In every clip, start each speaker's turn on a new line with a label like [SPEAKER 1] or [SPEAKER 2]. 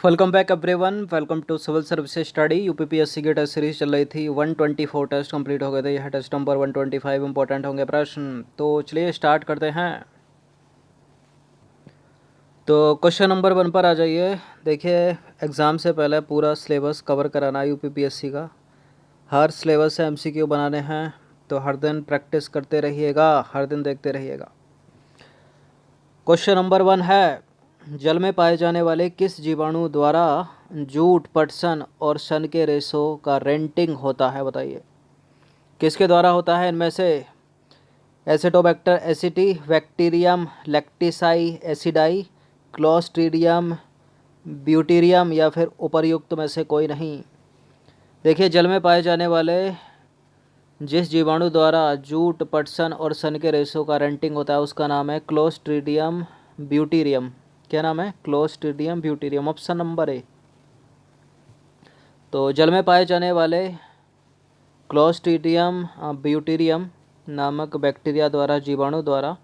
[SPEAKER 1] Welcome back everyone. Welcome to civil services study. UPPSC की test series चल रही थी। 124 टेस्ट कंप्लीट हो गए थे। यह टेस्ट नंबर 125 इंपॉर्टेंट होंगे प्रश्न। तो चलिए स्टार्ट करते हैं। तो क्वेश्चन नंबर 1 पर आ जाइए। देखिए, एग्ज़ाम से पहले पूरा सिलेबस कवर कराना है यूपीपीएससी का। हर सिलेबस से एमसीक्यू बनाने हैं, तो हर दिन प्रैक्टिस करते रहिएगा, हर दिन देखते रहिएगा। क्वेश्चन नंबर 1 है, जल में पाए जाने वाले किस जीवाणु द्वारा जूट, पटसन और सन के रेशों का रेंटिंग होता है? बताइए किसके द्वारा होता है इनमें से? एसिटोबैक्टर एसिटी, बैक्टीरियम लैक्टिसाई एसिडाई, क्लोस्ट्रीडियम ब्यूटीरियम या फिर उपर्युक्त में से कोई नहीं। देखिए, जल में पाए जाने वाले जिस जीवाणु द्वारा जूट, पटसन और सन के रेशों का रेंटिंग होता है उसका नाम है क्लोस्ट्रीडियम ब्यूटीरियम। क्या नाम है? Clostridium butyricum. Option number A. तो जल में पाए जाने वाले क्लोस्ट्रीडियम ब्यूटीरियम नामक बैक्टीरिया द्वारा, जीवाणु द्वारा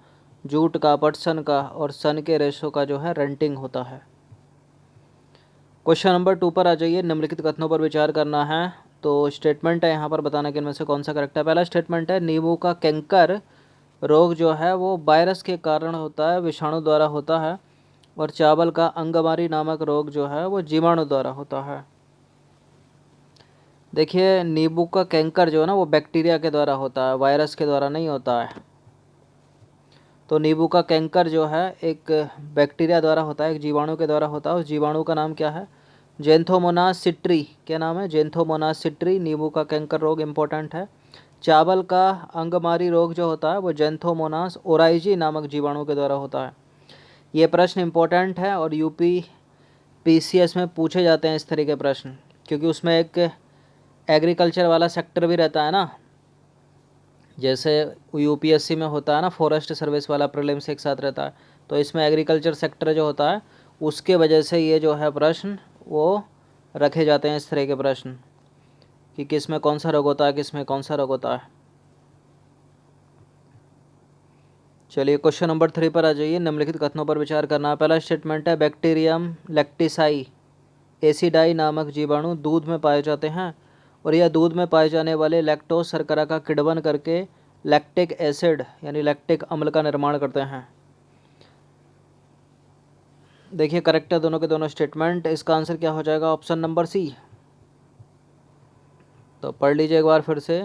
[SPEAKER 1] जूट का, पटसन का और सन के रेशों का जो है रेंटिंग होता है। क्वेश्चन नंबर 2 पर आ जाइए। निम्नलिखित कथनों पर विचार करना है। तो स्टेटमेंट है यहाँ पर, बताना कि इनमें से कौन सा करेक्ट है। पहला स्टेटमेंट है, नींबू का कैंकर रोग जो है वो वायरस के कारण होता है, विषाणु द्वारा होता है। और चावल का अंगमारी नामक रोग जो है वो जीवाणु द्वारा होता है। देखिए, नींबू का कैंकर जो है ना वो बैक्टीरिया के द्वारा होता है, वायरस के द्वारा नहीं होता है। तो नींबू का कैंकर जो है एक बैक्टीरिया द्वारा होता है, एक जीवाणु के द्वारा होता है। उस जीवाणु का नाम क्या है? जेंथोमोनास सिट्री। क्या नाम है? जेंथोमोनास सिट्री। नींबू का कैंकर रोग इंपॉर्टेंट है। चावल का अंगमारी रोग जो होता है वो जेंथोमोनास ओराइजी नामक जीवाणु के द्वारा होता है। ये प्रश्न इंपॉर्टेंट है और यूपी पीसीएस में पूछे जाते हैं इस तरह के प्रश्न, क्योंकि उसमें एक एग्रीकल्चर वाला सेक्टर भी रहता है ना। जैसे यूपीएससी में होता है ना फॉरेस्ट सर्विस वाला प्रीलिम्स एक साथ रहता है, तो इसमें एग्रीकल्चर सेक्टर जो होता है उसके वजह से ये जो है प्रश्न वो रखे जाते हैं, इस तरह के प्रश्न कि किस में कौन सा रोग होता है, किस में कौन सा रोग होता है। चलिए क्वेश्चन नंबर 3 पर आ जाइए। निम्नलिखित कथनों पर विचार करना है। पहला स्टेटमेंट है, बैक्टीरियम लैक्टिसाई एसिडाई नामक जीवाणु दूध में पाए जाते हैं और यह दूध में पाए जाने वाले लैक्टोज शर्करा का किण्वन करके लैक्टिक एसिड यानी लैक्टिक अम्ल का निर्माण करते हैं। देखिए, करेक्ट है दोनों के दोनों स्टेटमेंट। इसका आंसर क्या हो जाएगा? Option number C. तो पढ़ लीजिए एक बार फिर से।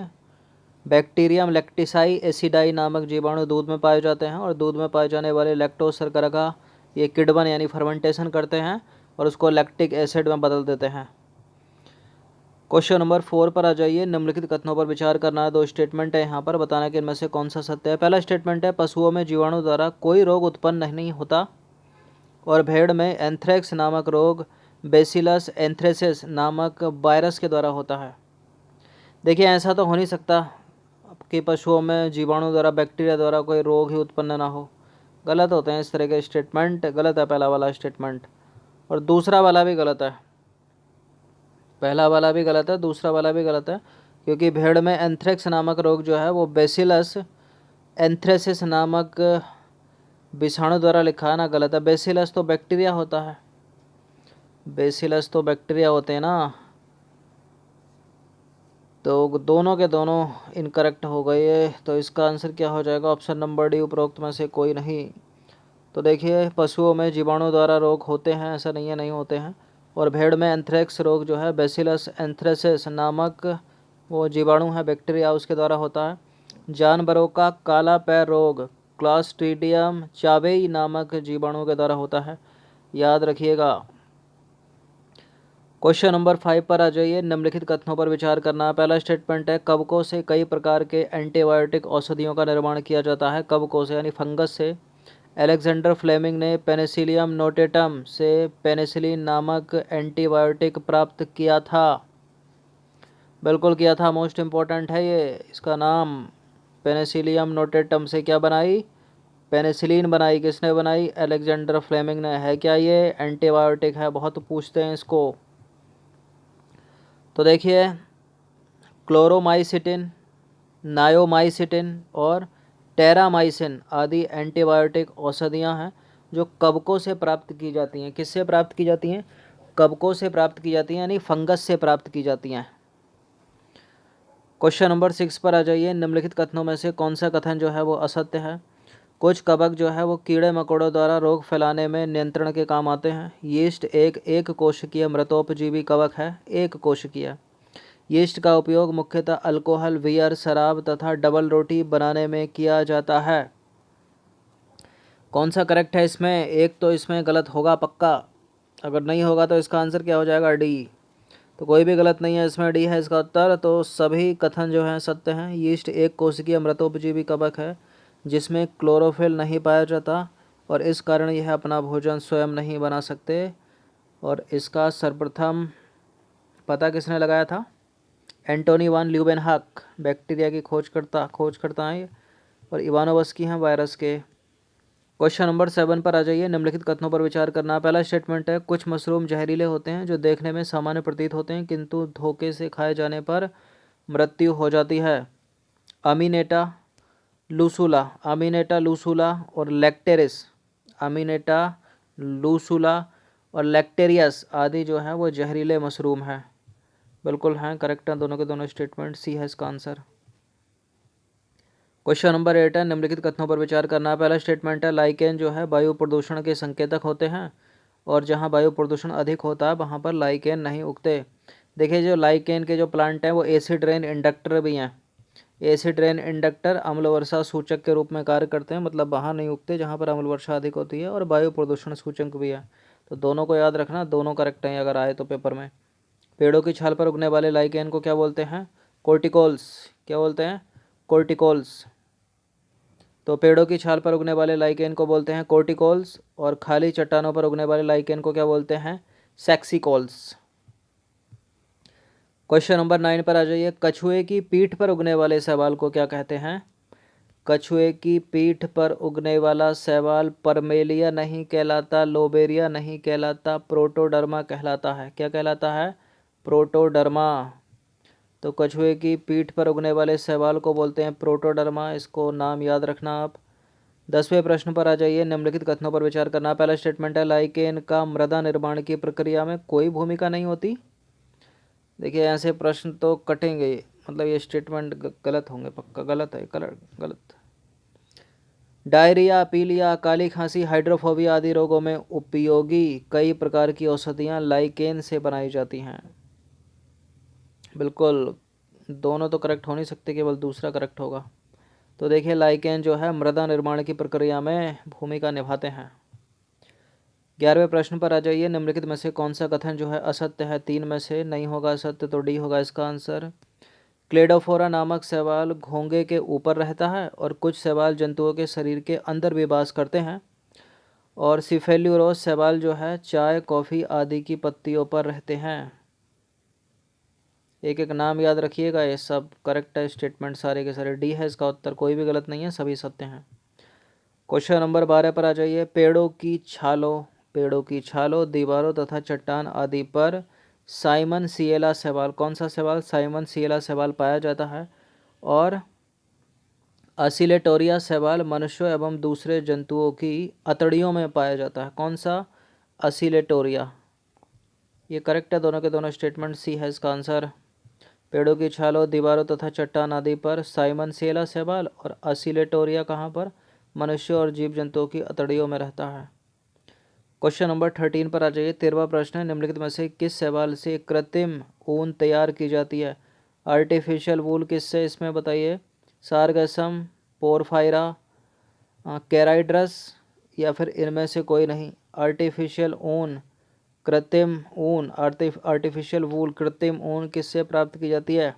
[SPEAKER 1] बैक्टीरियम लैक्टिसाई एसिडाई नामक जीवाणु दूध में पाए जाते हैं और दूध में पाए जाने वाले लैक्टोज शर्करा का ये किण्वन यानी फर्मेंटेशन करते हैं और उसको लैक्टिक एसिड में बदल देते हैं। क्वेश्चन नंबर 4 पर आ जाइए। निम्नलिखित कथनों पर विचार करना है। दो स्टेटमेंट है यहाँ पर, बताना कि इनमें से कौन सा सत्य है। पहला स्टेटमेंट है, पशुओं में जीवाणु द्वारा कोई रोग उत्पन्न नहीं होता और भेड़ में एंथ्रेक्स नामक रोग बेसिलस एंथ्रेसिस नामक वायरस के द्वारा होता है। देखिए, ऐसा तो हो नहीं सकता कि पशुओं में जीवाणु द्वारा, बैक्टीरिया द्वारा कोई रोग ही उत्पन्न ना हो। गलत होते हैं इस तरह के स्टेटमेंट। गलत है पहला वाला स्टेटमेंट और दूसरा वाला भी गलत है। पहला वाला भी गलत है, दूसरा वाला भी गलत है, क्योंकि भेड़ में एंथ्रेक्स नामक रोग जो है वो बेसिलस एंथ्रेसिस नामक विषाणु द्वारा लिखा है ना, गलत है। बेसिलस तो बैक्टीरिया होता है, बेसिलस तो बैक्टीरिया होते हैं ना। तो दोनों के दोनों इनकरेक्ट हो गए। तो इसका आंसर क्या हो जाएगा? ऑप्शन नंबर डी, उपरोक्त में से कोई नहीं। तो देखिए, पशुओं में जीवाणु द्वारा रोग होते हैं, ऐसा नहीं है नहीं होते हैं। और भेड़ में एंथ्रेक्स रोग जो है बेसिलस एंथ्रेसिस नामक वो जीवाणु है, बैक्टीरिया, उसके द्वारा होता है। जानवरों का काला पैर रोग क्लॉस्ट्रीडियम चावेई नामक जीवाणु के द्वारा होता है, याद रखिएगा। क्वेश्चन नंबर 5 पर आ जाइए। निम्नलिखित कथनों पर विचार करना है। पहला स्टेटमेंट है, कवकों से कई प्रकार के एंटीबायोटिक औषधियों का निर्माण किया जाता है। कवकों से यानी फंगस से। अलेक्जेंडर फ्लेमिंग ने पेनिसिलियम नोटेटम से पेनिसिलिन नामक एंटीबायोटिक प्राप्त किया था। बिल्कुल किया था, मोस्ट इम्पॉर्टेंट है ये। इसका नाम पेनिसिलियम नोटेटम से क्या बनाई? पेनिसिलिन बनाई। किसने बनाई? अलेक्जेंडर फ्लेमिंग ने। है क्या ये? एंटीबायोटिक है, बहुत पूछते हैं इसको। तो देखिए, क्लोरोमाइसिटिन, नायोमाइसिटिन और टेरामाइसिन आदि एंटीबायोटिक औषधियाँ हैं जो कवकों से प्राप्त की जाती हैं। किससे प्राप्त की जाती हैं? कवकों से प्राप्त की जाती हैं यानी फंगस से प्राप्त की जाती हैं। क्वेश्चन नंबर 6 पर आ जाइए। निम्नलिखित कथनों में से कौन सा कथन जो है वो असत्य है। कुछ कवक जो है वो कीड़े मकोड़ों द्वारा रोग फैलाने में नियंत्रण के काम आते हैं। यीस्ट एक कोशिकीय मृतोपजीवी कवक है, एक कोशिकीय। यीस्ट का उपयोग मुख्यतः अल्कोहल, बियर, शराब तथा डबल रोटी बनाने में किया जाता है। कौन सा करेक्ट है इसमें? एक तो इसमें गलत होगा पक्का, अगर नहीं होगा तो इसका आंसर क्या हो जाएगा? डी। तो कोई भी गलत नहीं है इसमें, डी है इसका उत्तर। तो सभी कथन जो हैं सत्य हैं। यीस्ट एक कोशिकीय मृतोपजीवी कवक है जिसमें क्लोरोफिल नहीं पाया जाता और इस कारण यह अपना भोजन स्वयं नहीं बना सकते। और इसका सर्वप्रथम पता किसने लगाया था? एंटोनी वान ल्यूवेनहॉक, बैक्टीरिया की खोजकर्ता हैं और इवानोवस्की हैं वायरस के। क्वेश्चन नंबर 7 पर आ जाइए। निम्नलिखित कथनों पर विचार करना। पहला स्टेटमेंट है, कुछ मशरूम जहरीले होते हैं जो देखने में सामान्य प्रतीत होते हैं किंतु धोखे से खाए जाने पर मृत्यु हो जाती है। अमीनेटा लूसुला, अमीनेटा लूसुला और लेक्टेरिस, अमीनेटा लूसुला और लेक्टेरियस आदि जो है वो जहरीले मशरूम हैं। बिल्कुल हैं, करेक्ट हैं दोनों के दोनों स्टेटमेंट। सी है इसका आंसर। क्वेश्चन नंबर 8 है, निम्नलिखित कथनों पर विचार करना। पहला स्टेटमेंट है, लाइकेन जो है वायु प्रदूषण के संकेतक होते हैं और जहां वायु प्रदूषण अधिक होता है वहां पर लाइकेन नहीं उगते। देखिए जो लाइकेन के जो प्लांट हैं वो एसिड रेन इंडक्टर भी हैं। एसिड रेन इंडक्टर अम्ल वर्षा सूचक के रूप में कार्य करते हैं, मतलब वहाँ नहीं उगते जहाँ पर अम्ल वर्षा अधिक होती है, और वायु प्रदूषण सूचक भी है। तो दोनों को याद रखना, दोनों करेक्ट हैं अगर आए तो पेपर में। पेड़ों की छाल पर उगने वाले लाइकेन को क्या बोलते हैं? कोर्टिकोल्स। क्या बोलते हैं? कोर्टिकोल्स। तो पेड़ों की छाल पर उगने वाले लाइकेन को बोलते हैं कोर्टिकोल्स और खाली चट्टानों पर उगने वाले लाइकेन को क्या बोलते हैं? सेक्सिकोल्स। क्वेश्चन नंबर 9 पर आ जाइए। कछुए की पीठ पर उगने वाले शैवाल को क्या कहते हैं? कछुए की पीठ पर उगने वाला शैवाल परमेलिया नहीं कहलाता, लोबेरिया नहीं कहलाता, प्रोटोडर्मा कहलाता है। क्या कहलाता है? प्रोटोडर्मा। तो कछुए की पीठ पर उगने वाले शैवाल को बोलते हैं प्रोटोडर्मा, इसको नाम याद रखना आप। 10वें प्रश्न पर आ जाइए। निम्नलिखित कथनों पर विचार करना। पहला स्टेटमेंट है, लाइकेन का मृदा निर्माण की प्रक्रिया में कोई भूमिका नहीं होती। देखिए ऐसे प्रश्न तो कटेंगे, मतलब ये स्टेटमेंट गलत होंगे, पक्का गलत है, गलत। डायरिया, पीलिया, काली खांसी, हाइड्रोफोबिया आदि रोगों में उपयोगी कई प्रकार की औषधियाँ लाइकेन से बनाई जाती हैं। बिल्कुल, दोनों तो करेक्ट हो नहीं सकते, केवल दूसरा करेक्ट होगा। तो देखिए लाइकेन जो है मृदा निर्माण की प्रक्रिया में भूमिका निभाते हैं। 11वें प्रश्न पर आ जाइए। निम्नलिखित में से कौन सा कथन जो है असत्य है? 3 में से नहीं होगा असत्य, तो डी होगा इसका आंसर। क्लेडोफोरा नामक शैवाल घोंगे के ऊपर रहता है और कुछ शैवाल जंतुओं के शरीर के अंदर भी वास करते हैं। और सिफेल्यूरोस शैवाल जो है चाय, कॉफ़ी आदि की पत्तियों पर रहते हैं। एक एक नाम याद रखिएगा, ये सब करेक्ट है स्टेटमेंट सारे के सारे। डी है इसका उत्तर, कोई भी गलत नहीं है, सभी सत्य हैं। क्वेश्चन नंबर 12 पर आ जाइए। पेड़ों की छालों, दीवारों तथा चट्टान आदि पर साइमन सिएला शैवाल, कौन सा शैवाल? साइमन सिएला शैवाल पाया जाता है। और असिलेटोरिया शैवाल मनुष्यों एवं दूसरे जंतुओं की अतड़ियों में पाया जाता है। कौन सा? असिलेटोरिया। ये करेक्ट है दोनों के दोनों स्टेटमेंट। सी है इसका आंसर। पेड़ों की छालों, दीवारों तथा चट्टान आदि पर साइमन सिएला शैवाल और असिलेटोरिया कहाँ पर? मनुष्यों और जीव जंतुओं की अतड़ियों में रहता है। क्वेश्चन नंबर 13 पर आ जाइए। 13वां प्रश्न है, निम्नलिखित में से किस शैवाल से कृत्रिम ऊन तैयार की जाती है? आर्टिफिशियल वूल किससे, इसमें बताइए। सारगसम, पोरफायरा, कैराइड्रस या फिर इनमें से कोई नहीं। आर्टिफिशियल ऊन, कृत्रिम ऊन, आर्टिफिशियल वूल, कृत्रिम ऊन किससे प्राप्त की जाती है?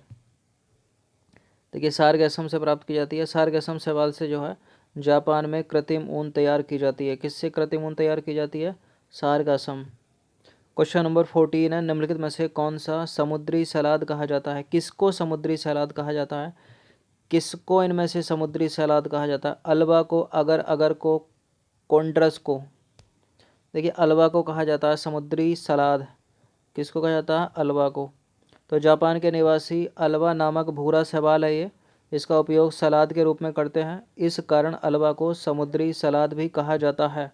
[SPEAKER 1] देखिए सारगसम से प्राप्त की जाती है। सारगसम शैवाल से जो है जापान में कृत्रिम ऊन तैयार की जाती है। किससे कृत्रिम ऊन तैयार की जाती है? सारगसम। क्वेश्चन नंबर 14 है, निम्नलिखित में से कौन सा समुद्री सलाद कहा जाता है? किसको समुद्री सलाद कहा जाता है? किसको इनमें से समुद्री सलाद कहा जाता है? अल्वा को, अगर को, कोंड्रस को। देखिए अल्वा को कहा जाता है समुद्री सलाद। किसको कहा जाता है? अल्वा को। तो जापान के निवासी अल्वा नामक भूरा शैवाल है ये, इसका उपयोग सलाद के रूप में करते हैं, इस कारण अल्वा को समुद्री सलाद भी कहा जाता है।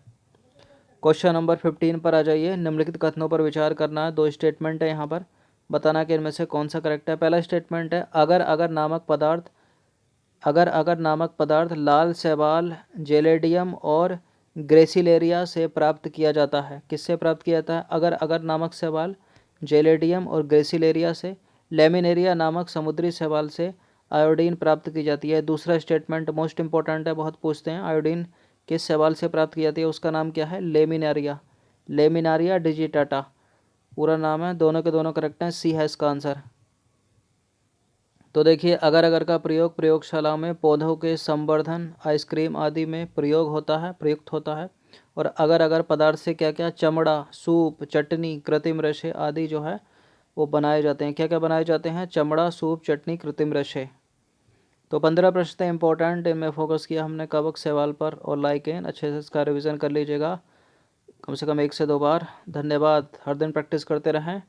[SPEAKER 1] क्वेश्चन नंबर 15 पर आ जाइए। निम्नलिखित कथनों पर विचार करना है। दो स्टेटमेंट है यहाँ पर, बताना कि इनमें से कौन सा करेक्ट है। पहला स्टेटमेंट है, अगर अगर नामक पदार्थ लाल शैवाल, जेलेडियम और ग्रेसिलेरिया से प्राप्त किया जाता है। किससे प्राप्त किया जाता है? अगर अगर नामक शैवाल, जेलेडियम और ग्रेसिलेरिया से। लेमिनेरिया नामक समुद्री शैवाल से आयोडीन प्राप्त की जाती है। दूसरा स्टेटमेंट मोस्ट इंपॉर्टेंट है, बहुत पूछते हैं। आयोडीन किस शैवाल से प्राप्त की जाती है? उसका नाम क्या है? लेमिनारिया, लेमिनारिया डिजिटाटा पूरा नाम है। दोनों के दोनों करेक्ट हैं, सी है इसका आंसर। तो देखिए, अगर अगर का प्रयोग प्रयोगशाला में पौधों के संवर्धन, आइसक्रीम आदि में प्रयुक्त होता है। और अगर अगर पदार्थ से क्या क्या? चमड़ा, सूप, चटनी, कृत्रिम रेशे आदि जो है वो बनाए जाते हैं। क्या क्या बनाए जाते हैं? चमड़ा, सूप, चटनी, कृत्रिम रेशे। तो 15 प्रश्न थे इंपॉर्टेंट, इनमें फोकस किया हमने कवक, शैवाल पर और लाइकेन। अच्छे से इसका रिवीजन कर लीजिएगा कम से कम 1 से 2 बार। धन्यवाद। हर दिन प्रैक्टिस करते रहें।